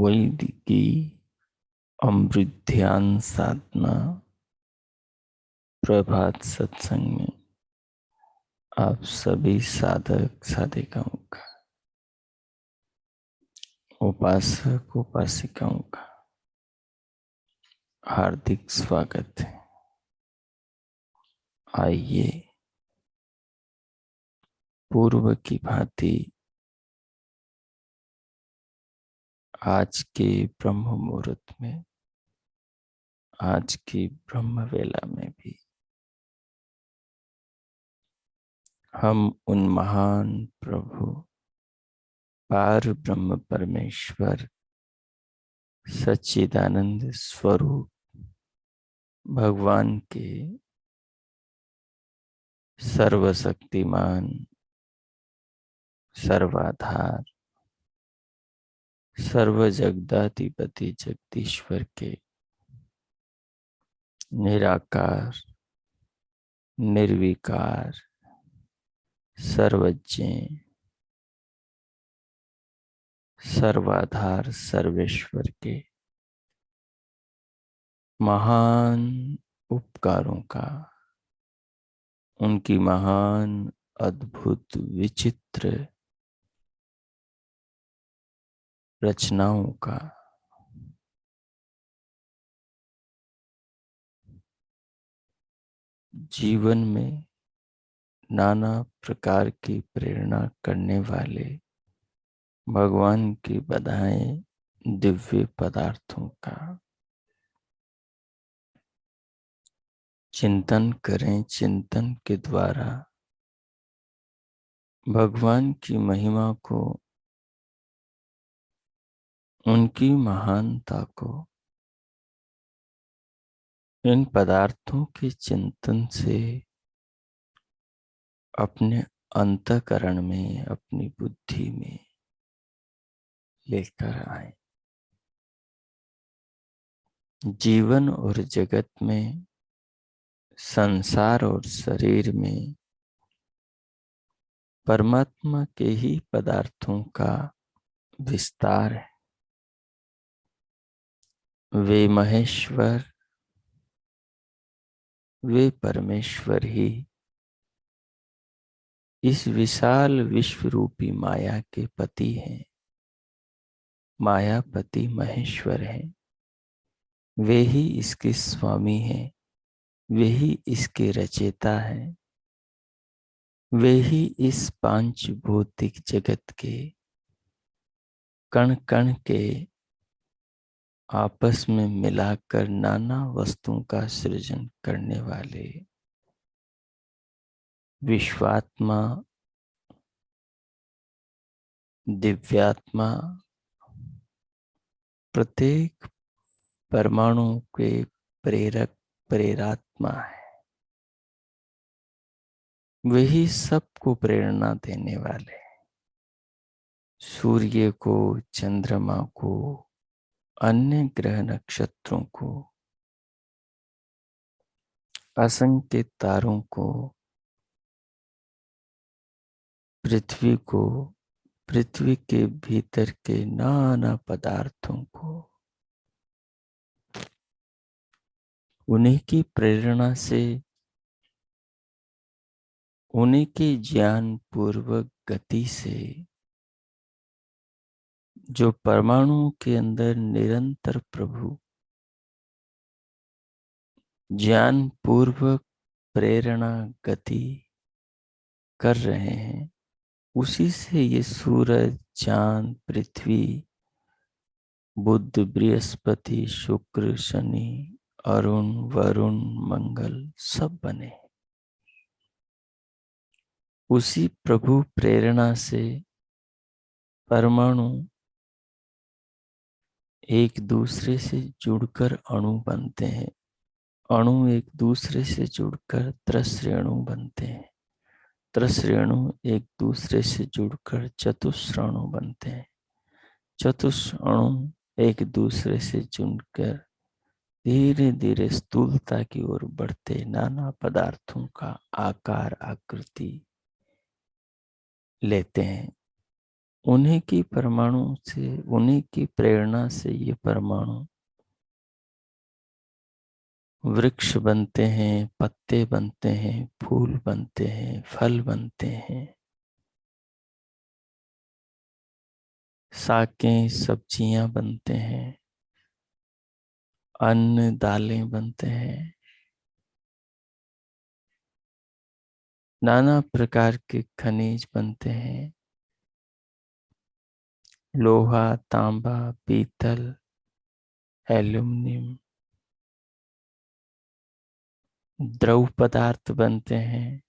वैदिकी अमृत ध्यान साधना प्रभात सत्संग में आप सभी साधक साधिकाओं का, उपासक उपासिकाओं का हार्दिक स्वागत है। आइए पूर्व की भांति आज के ब्रह्म मुहूर्त में, आज की ब्रह्म वेला में भी हम उन महान प्रभु पार ब्रह्म परमेश्वर सच्चिदानंद स्वरूप भगवान के सर्वशक्तिमान सर्वाधार सर्व जगदाधिपति जगदीश्वर के निराकार निर्विकार सर्वज्ञ सर्वाधार सर्वेश्वर के महान उपकारों का, उनकी महान अद्भुत विचित्र रचनाओं का जीवन में नाना प्रकार की प्रेरणा करने वाले भगवान की बधाएं दिव्य पदार्थों का चिंतन करें। चिंतन के द्वारा भगवान की महिमा को, उनकी महानता को इन पदार्थों के चिंतन से अपने अंतःकरण में, अपनी बुद्धि में लेकर आए। जीवन और जगत में, संसार और शरीर में परमात्मा के ही पदार्थों का विस्तार है। वे महेश्वर, वे परमेश्वर ही इस विशाल विश्व रूपी माया के पति हैं। मायापति महेश्वर हैं। वे ही इसके स्वामी हैं। वे ही इसके रचयिता हैं। वे ही इस पांच भौतिक जगत के कण कण के आपस में मिलाकर नाना वस्तुओं का सृजन करने वाले विश्वात्मा, दिव्यात्मा, प्रत्येक परमाणु के प्रेरक प्रेरात्मा है। वही सबको प्रेरणा देने वाले हैं। सूर्य को, चंद्रमा को, अन्य ग्रह नक्षत्रों को, असंख्य तारों को, पृथ्वी को, पृथ्वी के भीतर के नाना पदार्थों को उन्हीं की प्रेरणा से, उन्हीं की ज्ञान पूर्वक गति से, जो परमाणु के अंदर निरंतर प्रभु ज्ञान पूर्वक प्रेरणा गति कर रहे हैं, उसी से ये सूरज, चांद, पृथ्वी, बुध, बृहस्पति, शुक्र, शनि, अरुण, वरुण, मंगल सब बने। उसी प्रभु प्रेरणा से परमाणु एक दूसरे से जुड़कर अणु बनते हैं, अणु एक दूसरे से जुड़कर त्रस्रेणु बनते हैं, त्रस्रेणु एक दूसरे से जुड़कर चतुस्राणु बनते हैं, चतुष्अणु एक दूसरे से जुड़कर धीरे धीरे स्थूलता की ओर बढ़ते नाना पदार्थों का आकार आकृति लेते हैं। उन्हीं की परमाणु से, उन्हीं की प्रेरणा से ये परमाणु वृक्ष बनते हैं, पत्ते बनते हैं, फूल बनते हैं, फल बनते हैं, साकें सब्जियां बनते हैं, अन्न दालें बनते हैं, नाना प्रकार के खनिज बनते हैं, लोहा, तांबा, पीतल, एल्युमिनियम, द्रव पदार्थ बनते हैं,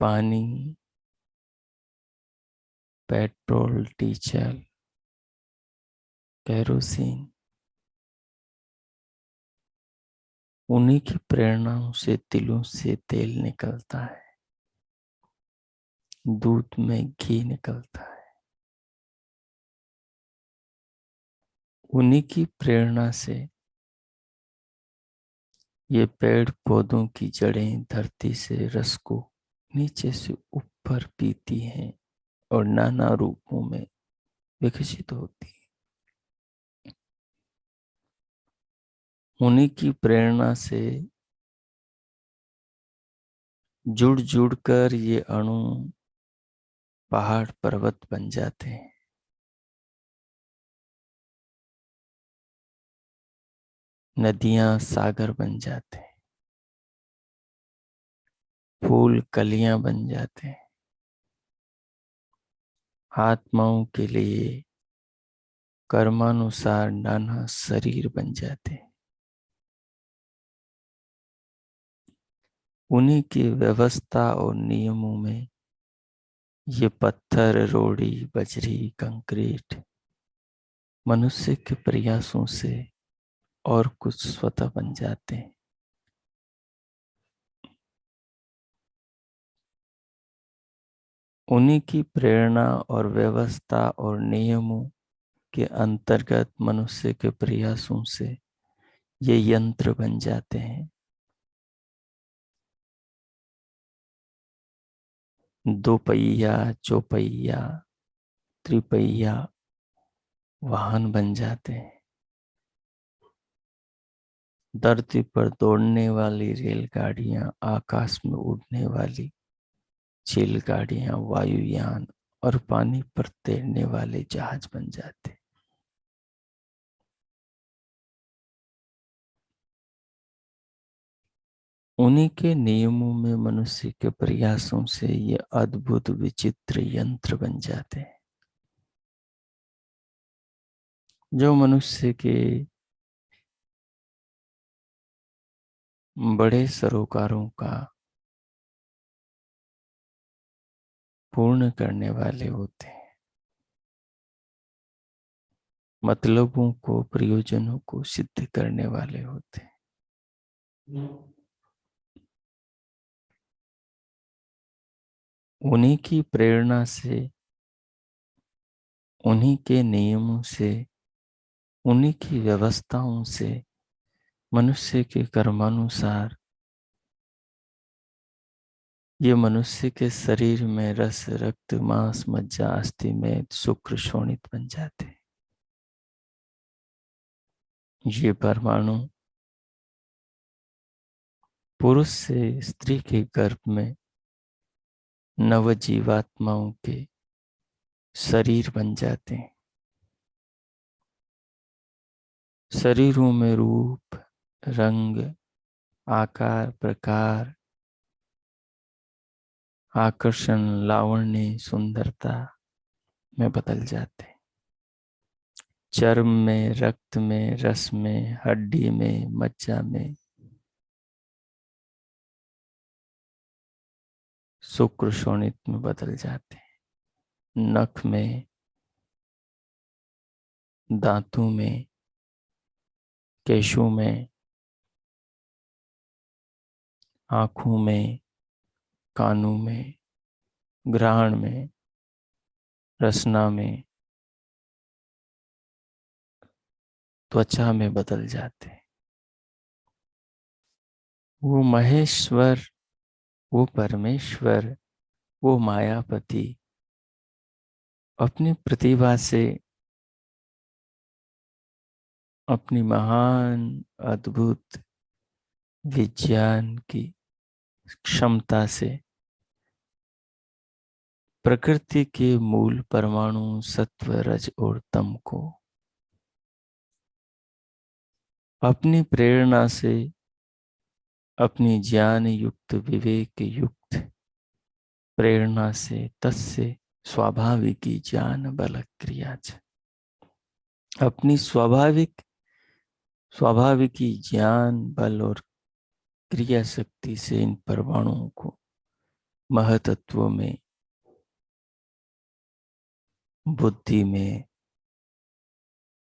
पानी, पेट्रोल, डीजल, केरोसिन। उन्हीं की प्रेरणाओं से तिलों से तेल निकलता है, दूध में घी निकलता है। उन्हीं की प्रेरणा से ये पेड़ पौधों की जड़ें धरती से रस को नीचे से ऊपर पीती हैं और नाना रूपों में विकसित होती है। उन्हीं की प्रेरणा से जुड़ जुड़ कर ये अणु पहाड़ पर्वत बन जाते हैं, नदियां सागर बन जाते हैं, फूल कलियां बन जाते हैं, आत्माओं के लिए कर्मानुसार नाना शरीर बन जाते हैं। उन्हीं की व्यवस्था और नियमों में ये पत्थर, रोड़ी, बजरी, कंक्रीट मनुष्य के प्रयासों से और कुछ स्वतः बन जाते हैं। उन्हीं की प्रेरणा और व्यवस्था और नियमों के अंतर्गत मनुष्य के प्रयासों से ये यंत्र बन जाते हैं। दो पहिया, चौपहिया, त्रिपहिया वाहन बन जाते हैं। धरती पर दौड़ने वाली रेलगाड़ियां, आकाश में उड़ने वाली चिलगाड़ियां, वायुयान और पानी पर तैरने वाले जहाज बन जाते। उन्हीं के नियमों में मनुष्य के प्रयासों से ये अद्भुत विचित्र यंत्र बन जाते हैं, जो मनुष्य के बड़े सरोकारों का पूर्ण करने वाले होते हैं, मतलबों को, प्रयोजनों को सिद्ध करने वाले होते हैं। उन्हीं की प्रेरणा से उन्हीं के नियमों से, उन्हीं की व्यवस्थाओं से, मनुष्य के कर्मानुसार ये मनुष्य के शरीर में रस, रक्त, मांस, मज्जा, अस्थि, मेद, शुक्र, शोणित बन जाते हैं। ये परमाणु पुरुष से स्त्री के गर्भ में नवजीवात्माओं के शरीर बन जाते हैं। शरीरों में रूप, रंग, आकार, प्रकार, आकर्षण, लावण्य, सुंदरता में बदल जाते हैं। चर्म में, रक्त में, रस में, हड्डी में, मज्जा में, शुक्र शोणित में बदल जाते हैं। नख में, दांतों में, केशों में, आँखों में, कानों में, घ्राण में, रसना में, त्वचा में बदल जाते हैं। वो महेश्वर, वो परमेश्वर, वो मायापति अपनी प्रतिभा से, अपनी महान अद्भुत विज्ञान की क्षमता से प्रकृति के मूल परमाणु सत्व, रज और तम को अपनी प्रेरणा से, अपनी ज्ञान युक्त, विवेक युक्त प्रेरणा से, तस्य स्वाभाविक ज्ञान बल क्रिया च, अपनी स्वाभाविक ज्ञान बल और क्रिया शक्ति से इन परमाणुओं को महतत्व में, बुद्धि में,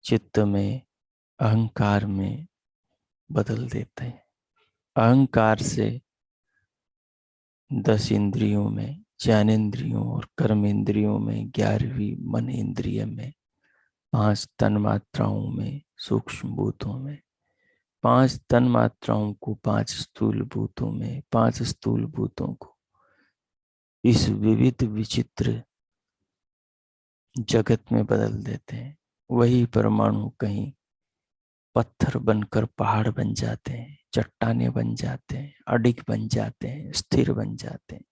चित्त में, अहंकार में बदल देते हैं। अहंकार से 10 इंद्रियों में, ज्ञानेन्द्रियों और कर्मेंद्रियों में, 11वीं मन इंद्रिय में, 5 तन मात्राओं में, सूक्ष्म भूतों में, 5 तन मात्राओं को 5 स्थूल भूतों में, 5 स्थूल भूतों को इस विविध विचित्र जगत में बदल देते हैं। वही परमाणु कहीं पत्थर बनकर पहाड़ बन जाते हैं, चट्टाने बन जाते हैं, अडिग बन जाते हैं, स्थिर बन जाते हैं।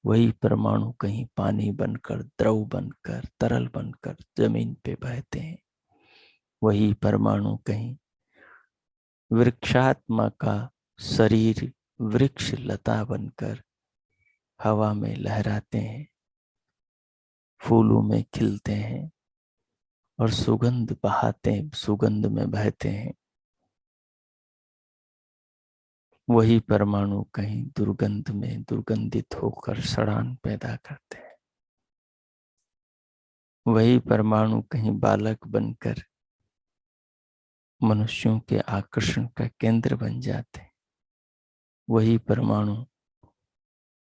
वही परमाणु कहीं पानी बनकर, द्रव बनकर, तरल बनकर जमीन पे बहते हैं। वही परमाणु कहीं वृक्षात्मा का शरीर वृक्ष लता बनकर हवा में लहराते हैं, फूलों में खिलते हैं और सुगंध बहाते हैं, सुगंध में बहते हैं। वही परमाणु कहीं दुर्गंध में दुर्गंधित होकर सड़ान पैदा करते हैं। वही परमाणु कहीं बालक बनकर मनुष्यों के आकर्षण का केंद्र बन जाते हैं। वही परमाणु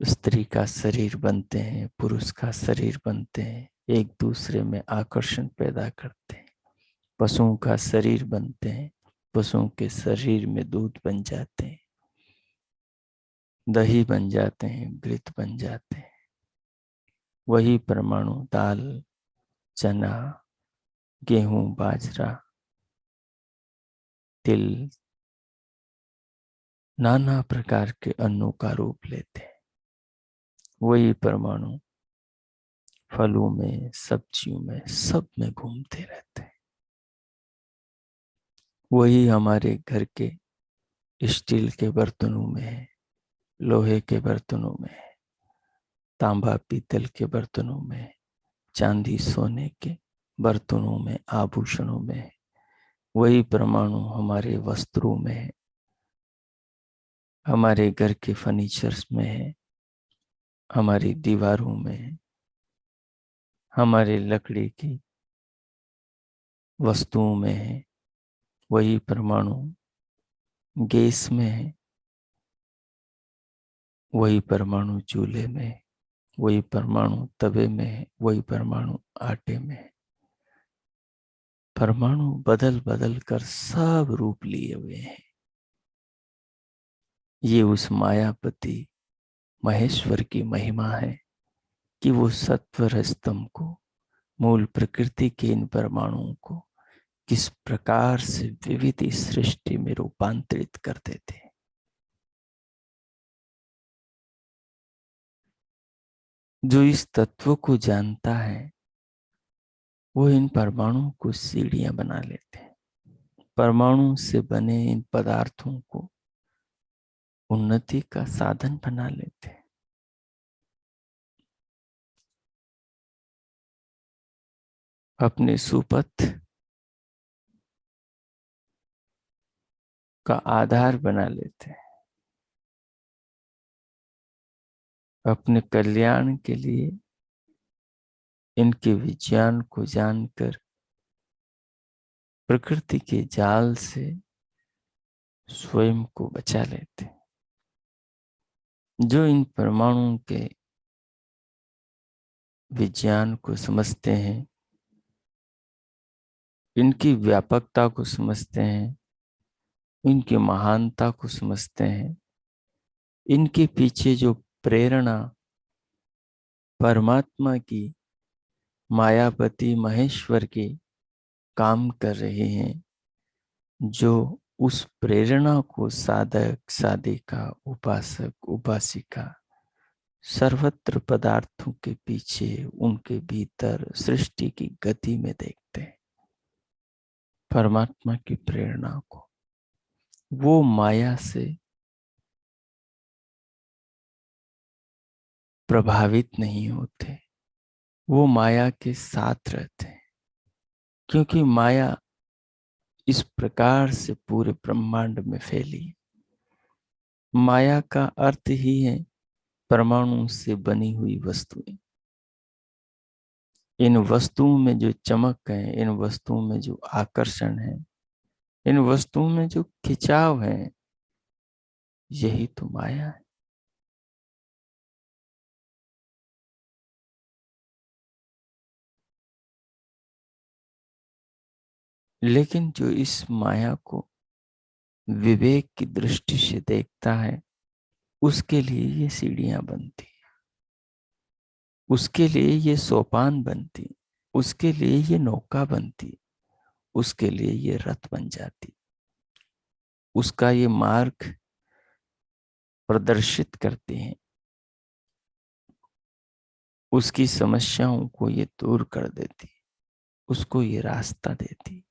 स्त्री का शरीर बनते हैं, पुरुष का शरीर बनते हैं, एक दूसरे में आकर्षण पैदा करते हैं। पशुओं का शरीर बनते हैं, पशुओं के शरीर में दूध बन जाते हैं, दही बन जाते हैं, घृत बन जाते हैं। वही परमाणु दाल, चना, गेहूं, बाजरा, तिल, नाना प्रकार के अन्नों का रूप लेते हैं। वही परमाणु फलों में, सब्जियों में, सब में घूमते रहते हैं। वही हमारे घर के स्टील के बर्तनों में है, लोहे के बर्तनों में है, तांबा पीतल के बर्तनों में है, चांदी सोने के बर्तनों में, आभूषणों में है। वही परमाणु हमारे वस्त्रों में है, हमारे घर के फर्नीचर्स में है, हमारी दीवारों में है, हमारे लकड़ी की वस्तुओं में है। वही परमाणु गैस में है, वही परमाणु चूल्हे में है, वही परमाणु तवे में है, वही परमाणु आटे में है। परमाणु बदल बदल कर सब रूप लिए हुए हैं। ये उस मायापति महेश्वर की महिमा है कि वो सत्व रजतम को, मूल प्रकृति के इन परमाणुओं को किस प्रकार से विविध सृष्टि में रूपांतरित कर देते हैं। जो इस तत्व को जानता है वो इन परमाणुओं को सीढ़ियां बना लेते हैं। परमाणु से बने इन पदार्थों को उन्नति का साधन बना लेते हैं। अपने सुपथ का आधार बना लेते हैं। अपने कल्याण के लिए इनके विज्ञान को जानकर प्रकृति के जाल से स्वयं को बचा लेते हैं। जो इन परमाणुओं के विज्ञान को समझते हैं, इनकी व्यापकता को समझते हैं, इनकी महानता को समझते हैं, इनके पीछे जो प्रेरणा परमात्मा की, मायापति महेश्वर की काम कर रहे हैं, जो उस प्रेरणा को साधक साधिका उपासक उपासिका सर्वत्र पदार्थों के पीछे उनके भीतर सृष्टि की गति में देखते हैं। परमात्मा की प्रेरणा को वो माया से प्रभावित नहीं होते, वो माया के साथ रहते हैं। क्योंकि माया इस प्रकार से पूरे ब्रह्मांड में फैली। माया का अर्थ ही है परमाणु से बनी हुई वस्तुएं। इन वस्तुओं में जो चमक है, इन वस्तुओं में जो आकर्षण है, इन वस्तुओं में जो खिंचाव है, यही तो माया है। लेकिन जो इस माया को विवेक की दृष्टि से देखता है, उसके लिए ये सीढ़ियां बनती, उसके लिए ये सोपान बनती, उसके लिए ये नौका बनती, उसके लिए ये रथ बन जाती, उसका ये मार्ग प्रदर्शित करते हैं, उसकी समस्याओं को ये दूर कर देती, उसको ये रास्ता देती।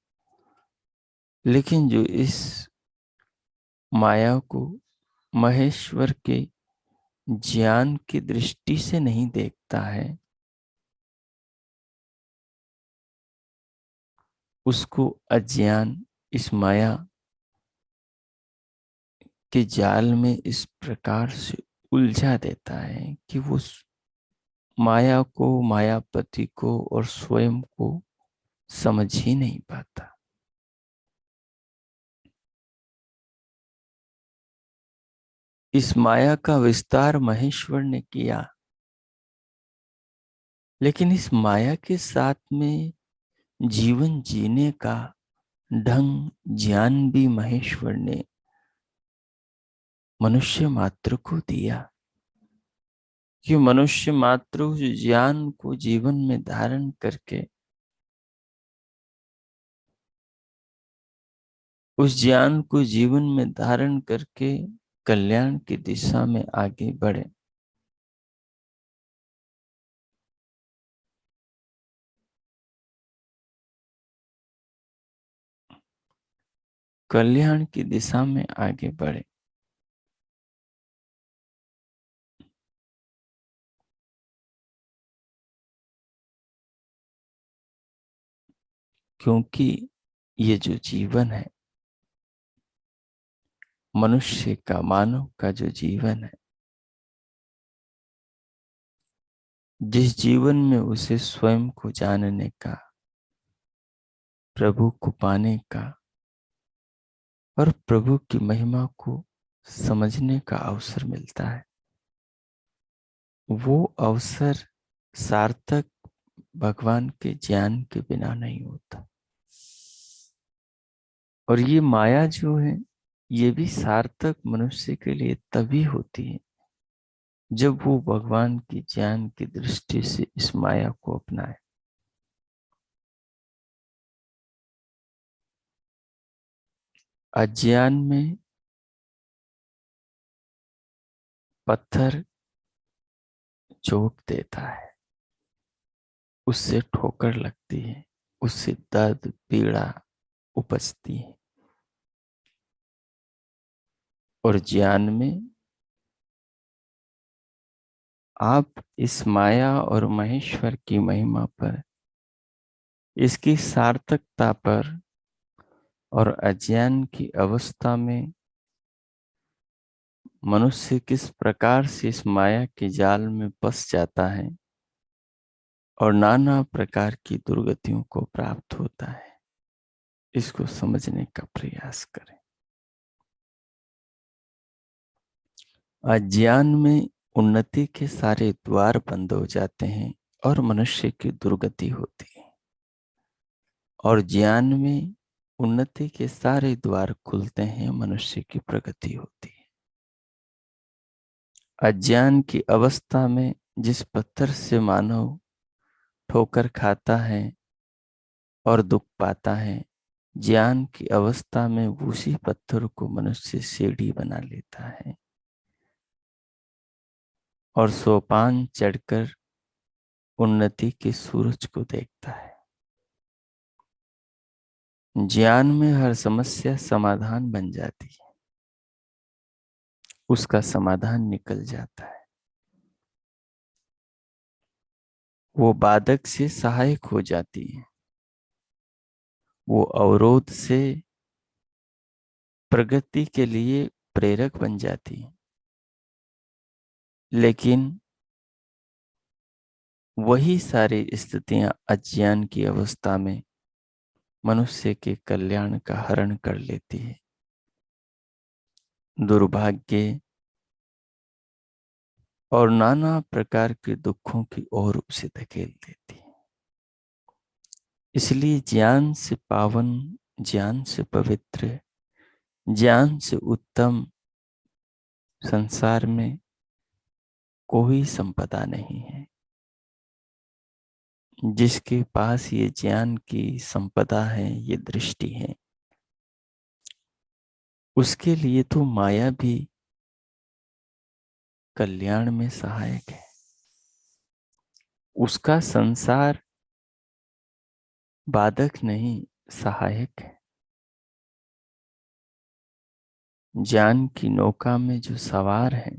लेकिन जो इस माया को महेश्वर के ज्ञान की दृष्टि से नहीं देखता है, उसको अज्ञान इस माया के जाल में इस प्रकार से उलझा देता है कि वो माया को, मायापति को और स्वयं को समझ ही नहीं पाता। इस माया का विस्तार महेश्वर ने किया, लेकिन इस माया के साथ में जीवन जीने का ढंग ज्ञान भी महेश्वर ने मनुष्य मात्र को दिया। कि मनुष्य मात्र उस ज्ञान को जीवन में धारण करके, उस ज्ञान को जीवन में धारण करके कल्याण की दिशा में आगे बढ़े। कल्याण की दिशा में आगे बढ़े। क्योंकि ये जो जीवन है, मनुष्य का, मानव का जो जीवन है, जिस जीवन में उसे स्वयं को जानने का, प्रभु को पाने का और प्रभु की महिमा को समझने का अवसर मिलता है, वो अवसर सार्थक भगवान के ज्ञान के बिना नहीं होता। और ये माया जो है, ये भी सार्थक मनुष्य के लिए तभी होती है जब वो भगवान की ज्ञान की दृष्टि से इस माया को अपनाए। अज्ञान में पत्थर चोट देता है, उससे ठोकर लगती है, उससे दर्द पीड़ा उपजती है। और ज्ञान में आप इस माया और महेश्वर की महिमा पर, इसकी सार्थकता पर और अज्ञान की अवस्था में मनुष्य किस प्रकार से इस माया के जाल में फंस जाता है और नाना प्रकार की दुर्गतियों को प्राप्त होता है, इसको समझने का प्रयास करें। अज्ञान में उन्नति के सारे द्वार बंद हो जाते हैं और मनुष्य की दुर्गति होती है, और ज्ञान में उन्नति के सारे द्वार खुलते हैं, मनुष्य की प्रगति होती है। अज्ञान की अवस्था में जिस पत्थर से मानव ठोकर खाता है और दुख पाता है, ज्ञान की अवस्था में उसी पत्थर को मनुष्य सीढ़ी बना लेता है और सोपान चढ़कर उन्नति के सूरज को देखता है। ज्ञान में हर समस्या समाधान बन जाती है, उसका समाधान निकल जाता है, वो बाधक से सहायक हो जाती है, वो अवरोध से प्रगति के लिए प्रेरक बन जाती है। लेकिन वही सारी स्थितियां अज्ञान की अवस्था में मनुष्य के कल्याण का हरण कर लेती है, दुर्भाग्य और नाना प्रकार के दुखों की ओर उसे धकेल देती है। इसलिए ज्ञान से पावन, ज्ञान से पवित्र, ज्ञान से उत्तम संसार में कोई संपदा नहीं है। जिसके पास ये ज्ञान की संपदा है, ये दृष्टि है, उसके लिए तो माया भी कल्याण में सहायक है। उसका संसार बाधक नहीं, सहायक है। ज्ञान की नौका में जो सवार है,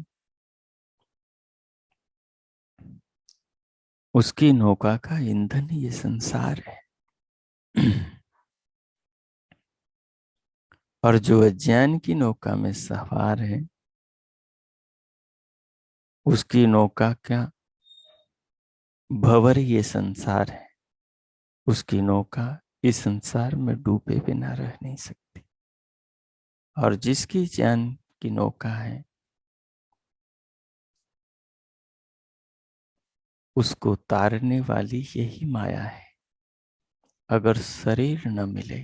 उसकी नौका का ईंधन ये संसार है। और जो अज्ञान की नौका में सवार है, उसकी नौका का भंवर ये संसार है। उसकी नौका इस संसार में डूबे बिना रह नहीं सकती। और जिसकी ज्ञान की नौका है, उसको तारने वाली यही माया है। अगर शरीर न मिले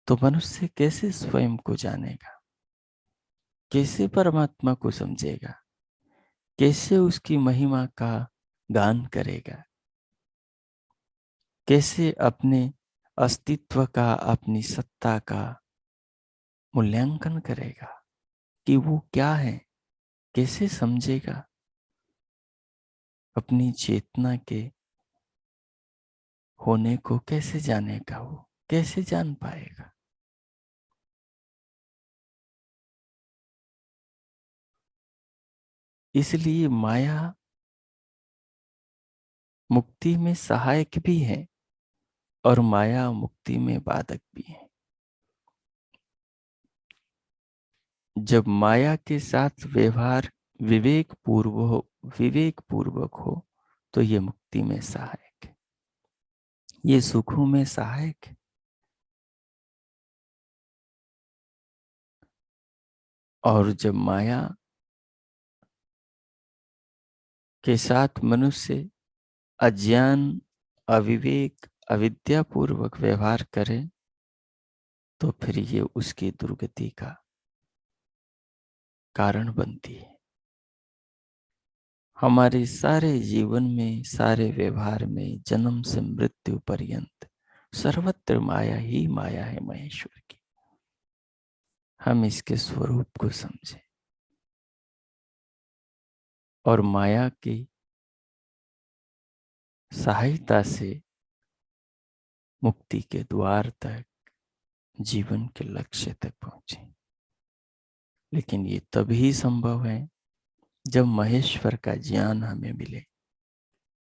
तो मनुष्य कैसे स्वयं को जानेगा, कैसे परमात्मा को समझेगा, कैसे उसकी महिमा का गान करेगा, कैसे अपने अस्तित्व का, अपनी सत्ता का मूल्यांकन करेगा कि वो क्या है, कैसे समझेगा, अपनी चेतना के होने को कैसे जानेगा, वो कैसे जान पाएगा। इसलिए माया मुक्ति में सहायक भी है और माया मुक्ति में बाधक भी है। जब माया के साथ व्यवहार विवेक पूर्वक हो तो ये मुक्ति में सहायक है, ये सुखों में सहायक है। और जब माया के साथ मनुष्य अज्ञान, अविवेक, अविद्या पूर्वक व्यवहार करे तो फिर ये उसकी दुर्गति का कारण बनती है। हमारे सारे जीवन में, सारे व्यवहार में, जन्म से मृत्यु पर्यंत सर्वत्र माया ही माया है महेश्वर की। हम इसके स्वरूप को समझें और माया की सहायता से मुक्ति के द्वार तक, जीवन के लक्ष्य तक पहुंचे। लेकिन ये तभी संभव है जब महेश्वर का ज्ञान हमें मिले।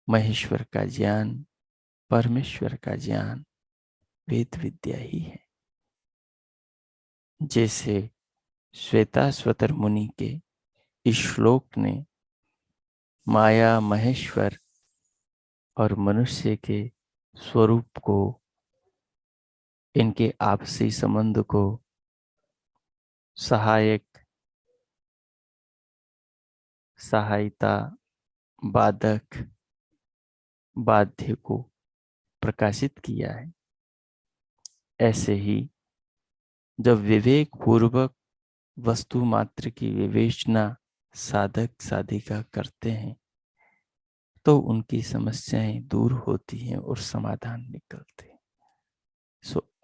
महेश्वर का ज्ञान, परमेश्वर का ज्ञान वेद विद्या ही है। जैसे श्वेताश्वतर मुनि के इस श्लोक ने माया, महेश्वर और मनुष्य के स्वरूप को, इनके आपसी संबंध को, सहायक, सहायता, बाधक, बाध्य को प्रकाशित किया है। ऐसे ही जब विवेक पूर्वक वस्तु मात्र की विवेचना साधक साधिका करते हैं तो उनकी समस्याएं दूर होती हैं और समाधान निकलते हैं।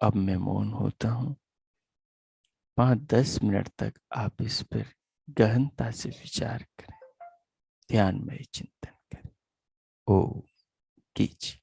अब मैं मौन होता हूँ। 5-10 मिनट तक आप इस पर गहनता से विचार करें, ध्यान में चिंतन करें। ओम कीजिए।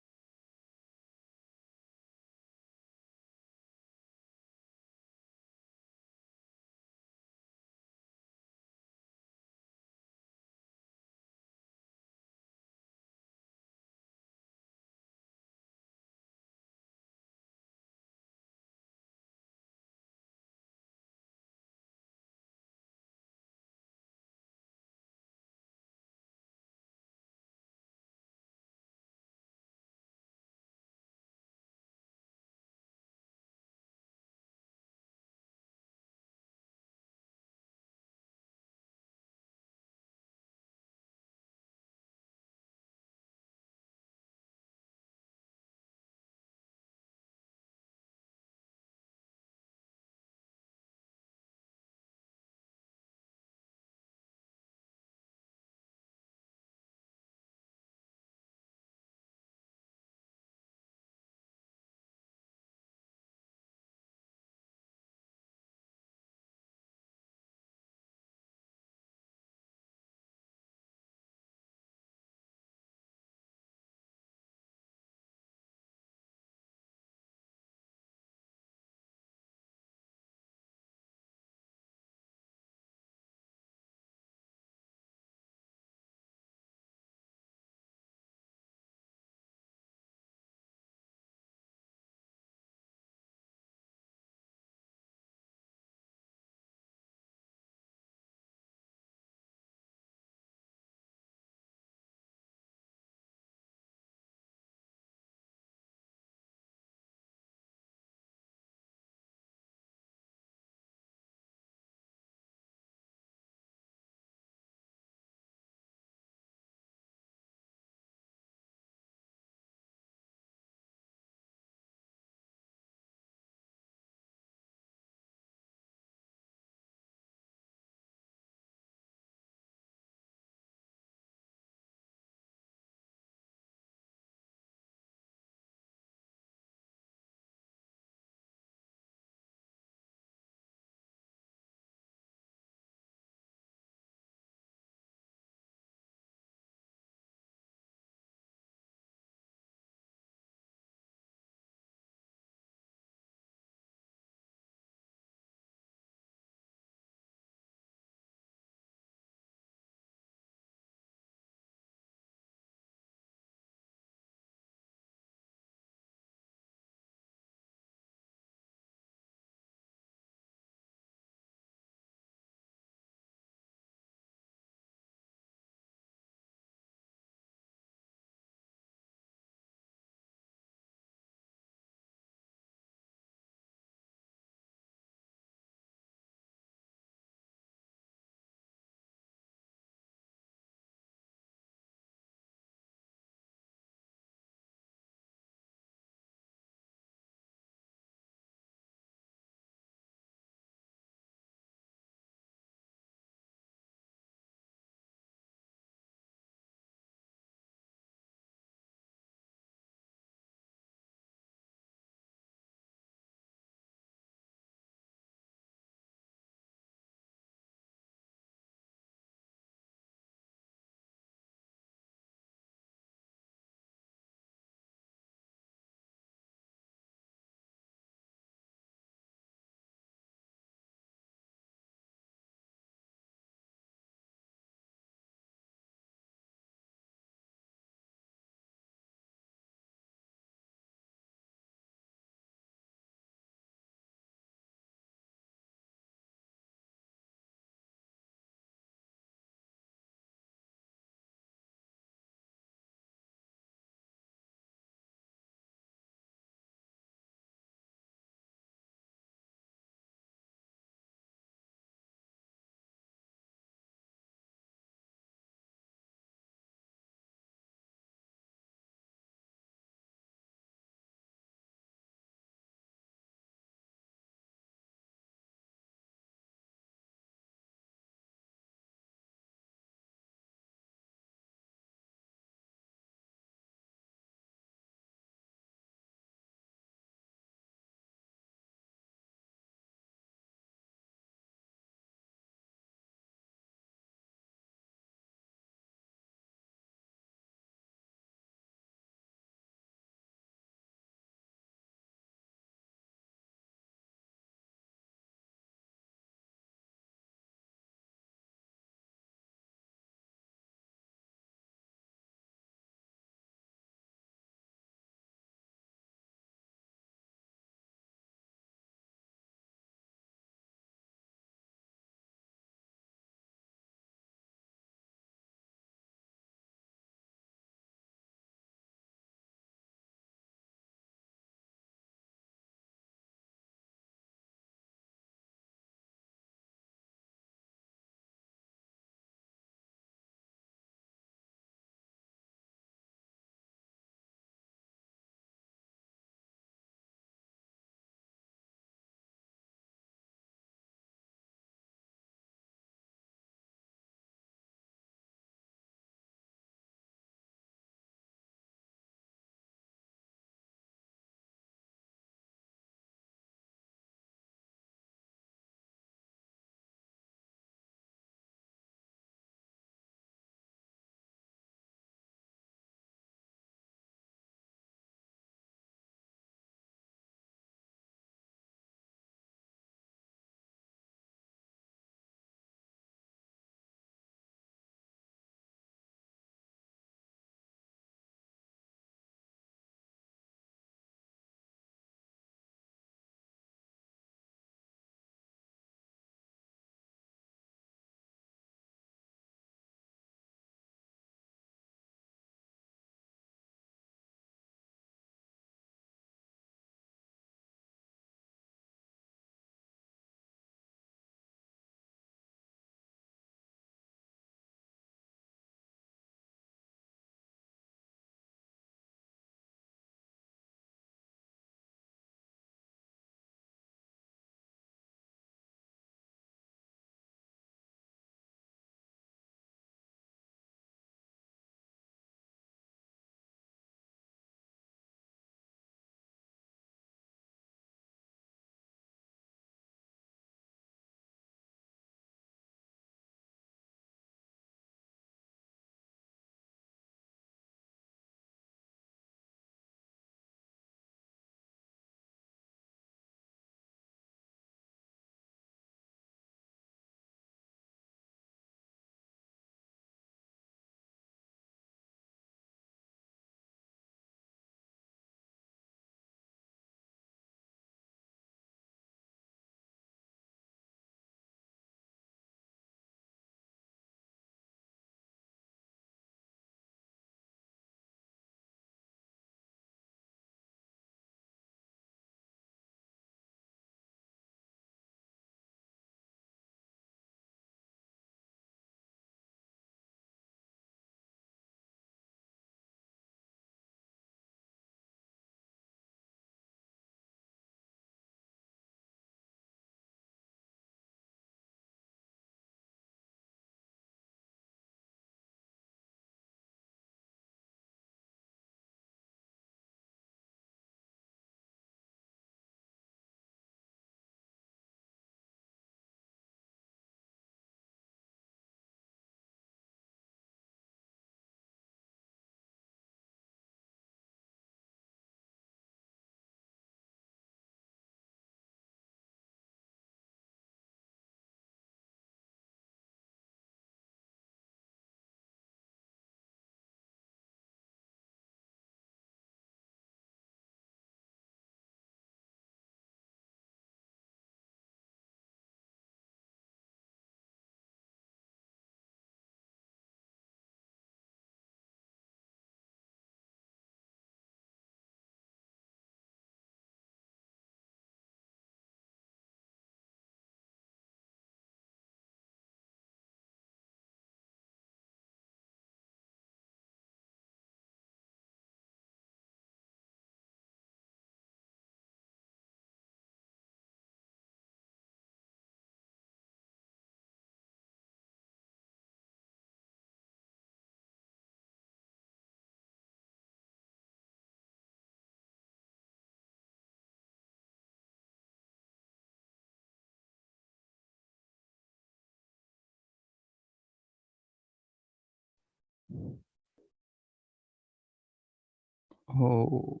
हो,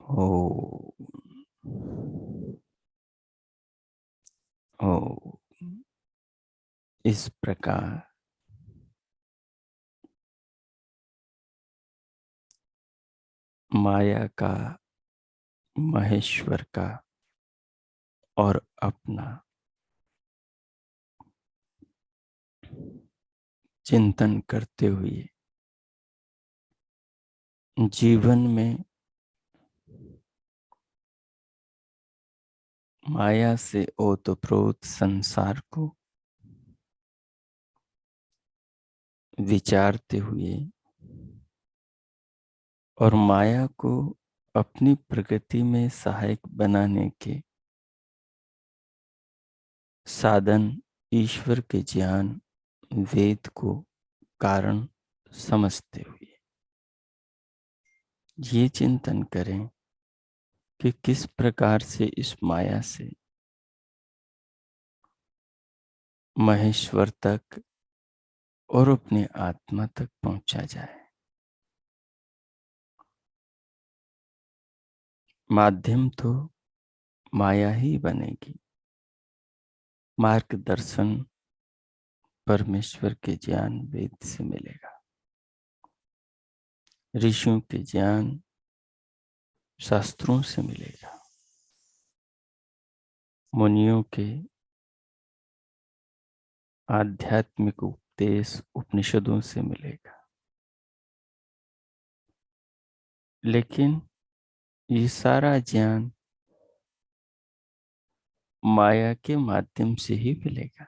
हो, हो। इस प्रकार माया का, महेश्वर का और अपना चिंतन करते हुए जीवन में माया से ओतप्रोत संसार को विचारते हुए और माया को अपनी प्रगति में सहायक बनाने के साधन ईश्वर के ज्ञान वेद को कारण समझते हुए ये चिंतन करें कि किस प्रकार से इस माया से महेश्वर तक और अपने आत्मा तक पहुंचा जाए। माध्यम तो माया ही बनेगी, मार्गदर्शन परमेश्वर के ज्ञान वेद से मिलेगा, ऋषियों के ज्ञान शास्त्रों से मिलेगा, मुनियों के आध्यात्मिक उपदेश उपनिषदों से मिलेगा। लेकिन ये सारा ज्ञान माया के माध्यम से ही मिलेगा।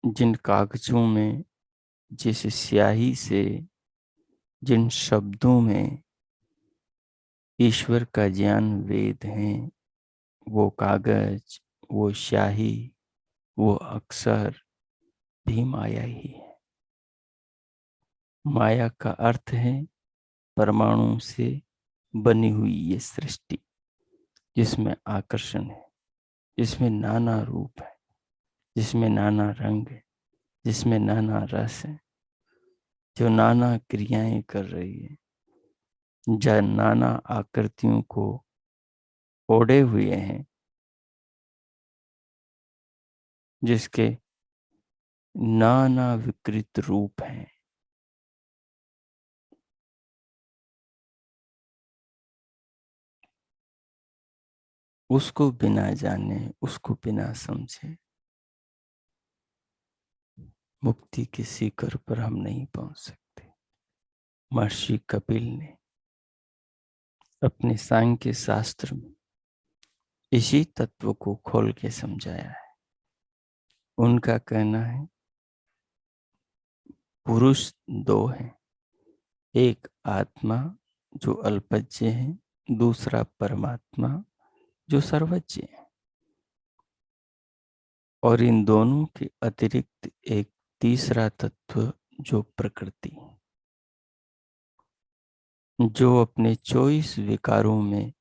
जिन कागजों में, जिस स्याही से, जिन शब्दों में ईश्वर का ज्ञान वेद हैं, वो कागज, वो स्याही, वो अक्षर भी माया ही है। माया का अर्थ है परमाणु से बनी हुई ये सृष्टि, जिसमें आकर्षण है, जिसमें नाना रूप है, जिसमें नाना रंग है, जिसमें नाना रस है, जो नाना क्रियाएं कर रही है, जो नाना आकृतियों को ओढ़े हुए हैं, जिसके नाना विकृत रूप हैं। उसको बिना जाने, उसको बिना समझे मुक्ति के शिखर पर हम नहीं पहुंच सकते। महर्षि कपिल ने अपने सांख्य शास्त्र में इसी तत्व को खोल के समझाया है। उनका कहना है पुरुष दो हैं, एक आत्मा जो अल्पज्य है, दूसरा परमात्मा जो सर्वज्ञ है, और इन दोनों के अतिरिक्त एक तीसरा तत्व जो प्रकृति, जो अपने 24 विकारों में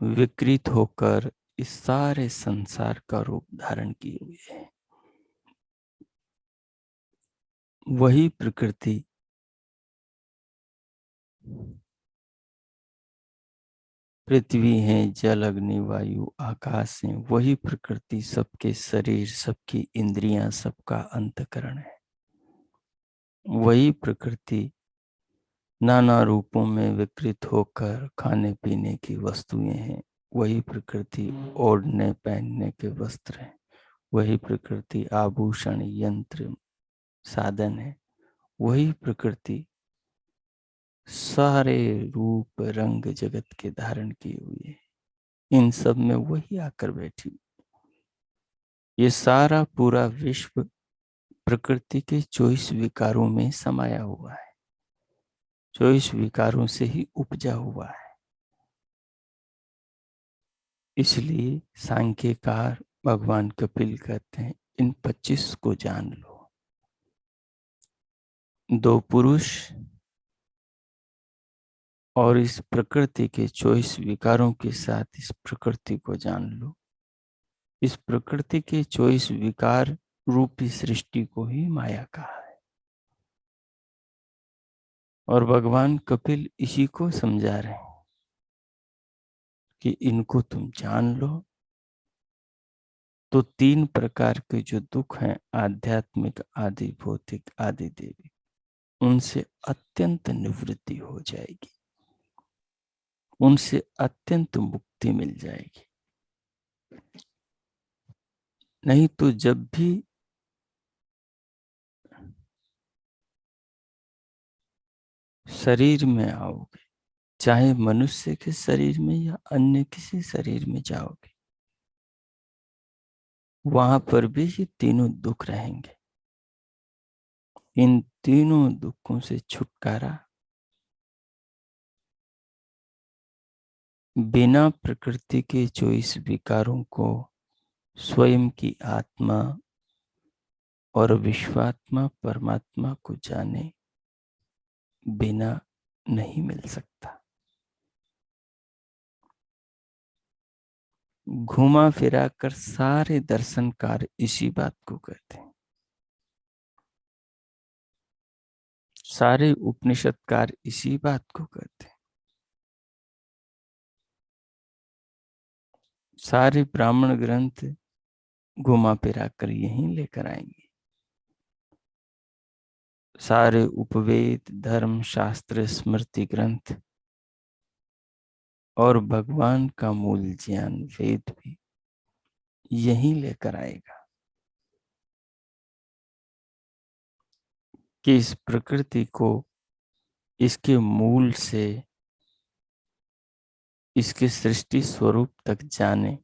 विकृत होकर इस सारे संसार का रूप धारण किए हुए है। वही प्रकृति पृथ्वी है, जल अग्नि वायु आकाश है, वही प्रकृति सबके शरीर, सबकी इंद्रियां, सबका अंतकरण है। वही प्रकृति नाना रूपों में विकृत होकर खाने पीने की वस्तुएं हैं। वही प्रकृति ओढ़ने पहनने के वस्त्र हैं। वही प्रकृति आभूषण यंत्र साधन है। वही प्रकृति सारे रूप रंग जगत के धारण किए हुए है। इन सब में वही आकर बैठी। ये सारा पूरा विश्व प्रकृति के 24 विकारों में समाया हुआ है, 24 विकारों से ही उपजा हुआ है। इसलिए सांख्यकार भगवान कपिल कहते हैं इन 25 को जान लो। दो पुरुष और इस प्रकृति के 24 विकारों के साथ इस प्रकृति को जान लो। इस प्रकृति के 24 विकार रूपी सृष्टि को ही माया कहा है। और भगवान कपिल इसी को समझा रहे हैं कि इनको तुम जान लो तो 3 प्रकार के जो दुख हैं, आध्यात्मिक, आदि भौतिक, आदि दैविक, उनसे अत्यंत निवृत्ति हो जाएगी, उनसे अत्यंत मुक्ति मिल जाएगी। नहीं तो जब भी शरीर में आओगे, चाहे मनुष्य के शरीर में या अन्य किसी शरीर में जाओगे, वहां पर भी ये तीनों दुख रहेंगे। इन तीनों दुखों से छुटकारा बिना प्रकृति के जो इस विकारों को स्वयं की आत्मा और विश्वात्मा परमात्मा को जाने बिना नहीं मिल सकता। घुमा फिरा कर सारे दर्शनकार इसी बात को कहते हैं, सारे उपनिषदकार इसी बात को कहते हैं, सारे ब्राह्मण ग्रंथ घुमा फिरा कर यहीं लेकर आएंगे। सारे उपवेद, धर्म शास्त्र, स्मृति ग्रंथ और भगवान का मूल ज्ञान वेद भी यहीं लेकर आएगा कि इस प्रकृति को इसके मूल से इसके सृष्टि स्वरूप तक जाने,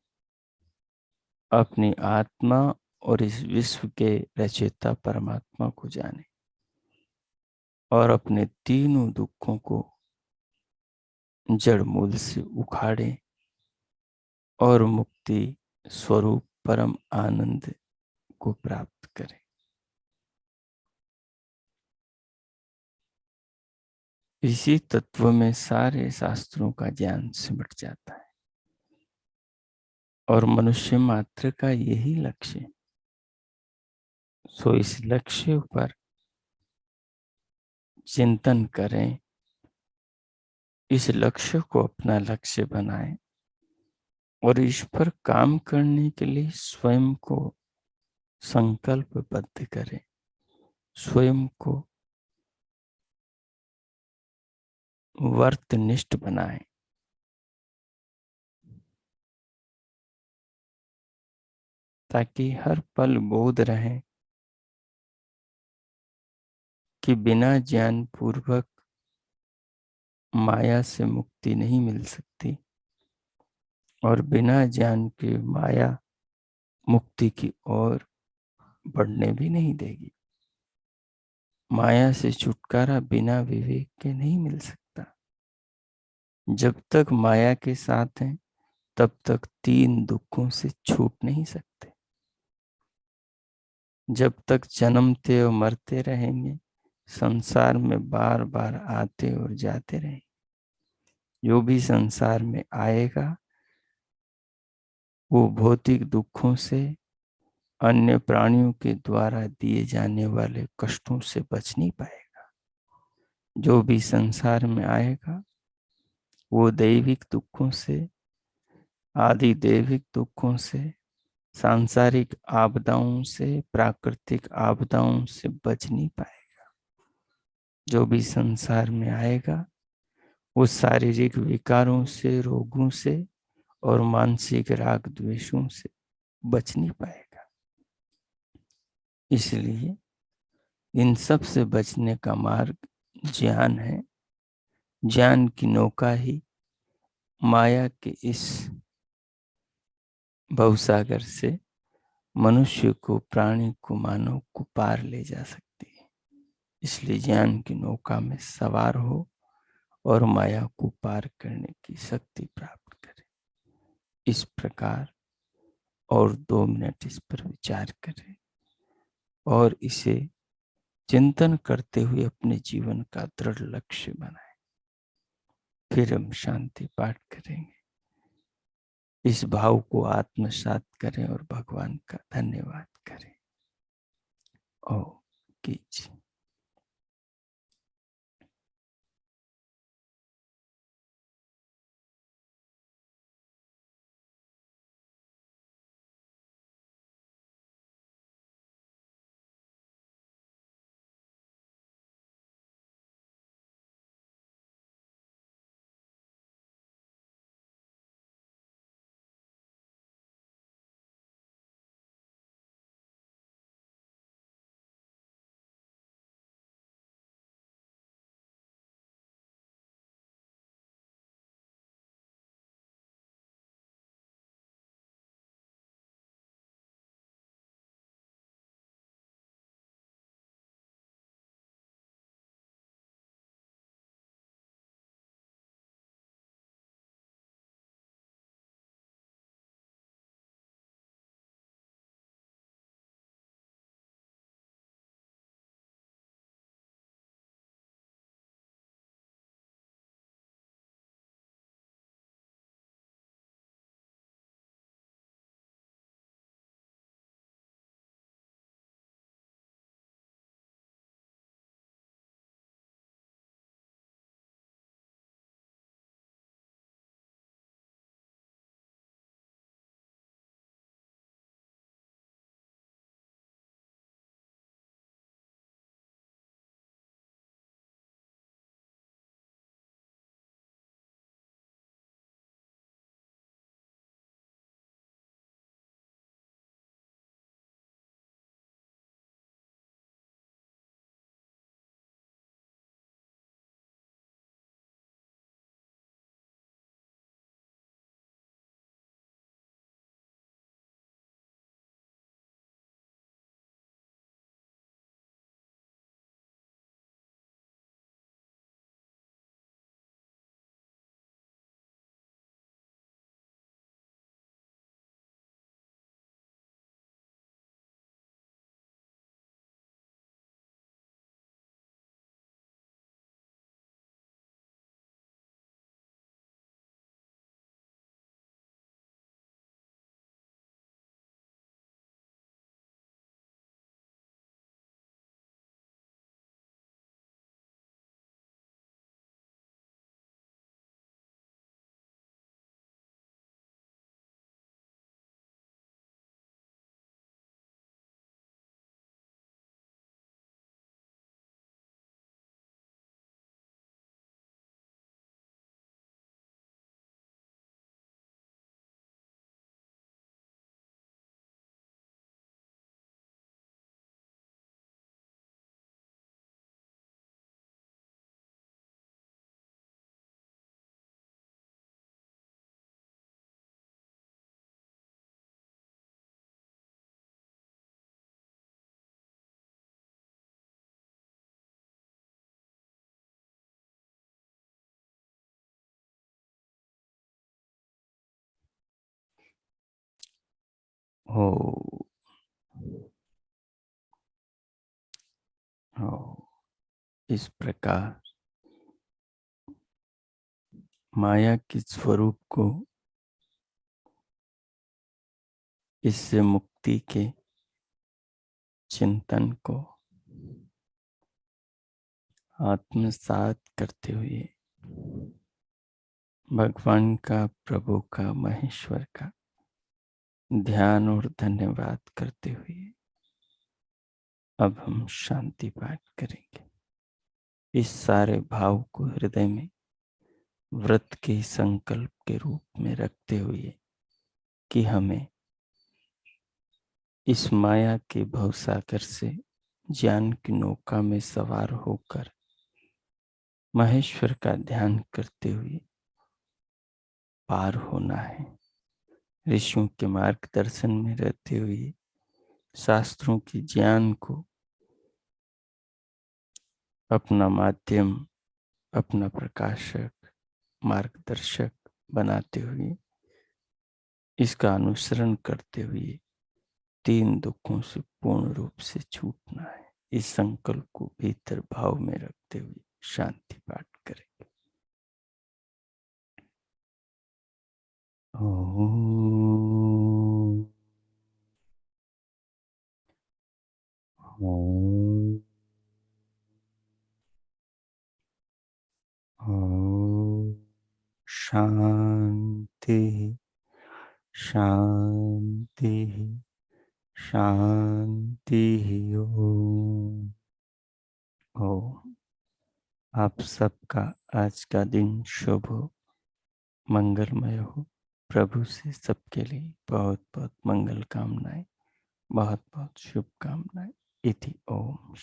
अपनी आत्मा और इस विश्व के रचयिता परमात्मा को जाने और अपने तीनों दुखों को जड़ मूल से उखाड़े और मुक्ति स्वरूप परम आनंद को प्राप्त करें। इसी तत्व में सारे शास्त्रों का ज्ञान सिमट जाता है और मनुष्य मात्र का यही लक्ष्य। सो इस लक्ष्य पर चिंतन करें, इस लक्ष्य को अपना लक्ष्य बनाएं और इस पर काम करने के लिए स्वयं को संकल्पबद्ध करें, स्वयं को वर्तनिष्ठ बनाएं। ताकि हर पल बोध रहे कि बिना ज्ञान पूर्वक माया से मुक्ति नहीं मिल सकती और बिना ज्ञान के माया मुक्ति की ओर बढ़ने भी नहीं देगी। माया से छुटकारा बिना विवेक के नहीं मिल सकता। जब तक माया के साथ हैं तब तक 3 दुखों से छूट नहीं सकते। जब तक जन्मते और मरते रहेंगे, संसार में बार बार आते और जाते रहेंगे। जो भी संसार में आएगा वो भौतिक दुखों से, अन्य प्राणियों के द्वारा दिए जाने वाले कष्टों से बच नहीं पाएगा। जो भी संसार में आएगा वो दैविक दुखों से, आदि दैविक दुखों से, सांसारिक आपदाओं से, प्राकृतिक आपदाओं से बच नहीं पाएगा। जो भी संसार में आएगा वो शारीरिक विकारों से, रोगों से और मानसिक राग द्वेषों से बच नहीं पाएगा। इसलिए इन सब से बचने का मार्ग ज्ञान है। ज्ञान की नौका ही माया के इस भवसागर से मनुष्य को, प्राणी को, मानव को पार ले जा सकती है। इसलिए ज्ञान की नौका में सवार हो और माया को पार करने की शक्ति प्राप्त करें। इस प्रकार और 2 मिनट इस पर विचार करें और इसे चिंतन करते हुए अपने जीवन का दृढ़ लक्ष्य बनाएं। फिर हम शांति पाठ करेंगे। इस भाव को आत्मसात करें और भगवान का धन्यवाद करें। ओ कीजिए। हो हो इस प्रकार माया के स्वरूप को, इससे मुक्ति के चिंतन को आत्मसात करते हुए भगवान का, प्रभु का, महेश्वर का ध्यान और धन्यवाद करते हुए अब हम शांति पाठ करेंगे। इस सारे भाव को हृदय में व्रत के संकल्प के रूप में रखते हुए कि हमें इस माया के भवसागर से ज्ञान की नौका में सवार होकर महेश्वर का ध्यान करते हुए पार होना है। ऋषियों के मार्गदर्शन में रहते हुए शास्त्रों के ज्ञान को अपना माध्यम, अपना प्रकाशक, मार्गदर्शक बनाते हुए इसका अनुसरण करते हुए तीन दुखों से पूर्ण रूप से छूटना है। इस संकल्प को भीतर भाव में रखते हुए शांति पाठ करेंगे। ओम ओम ओम शांति शांति शांति। ओम। ओम। आप सबका आज का दिन शुभ हो, मंगलमय हो। प्रभु से सबके लिए बहुत बहुत मंगल कामनाएं, बहुत बहुत शुभकामनाएं। इति ओम।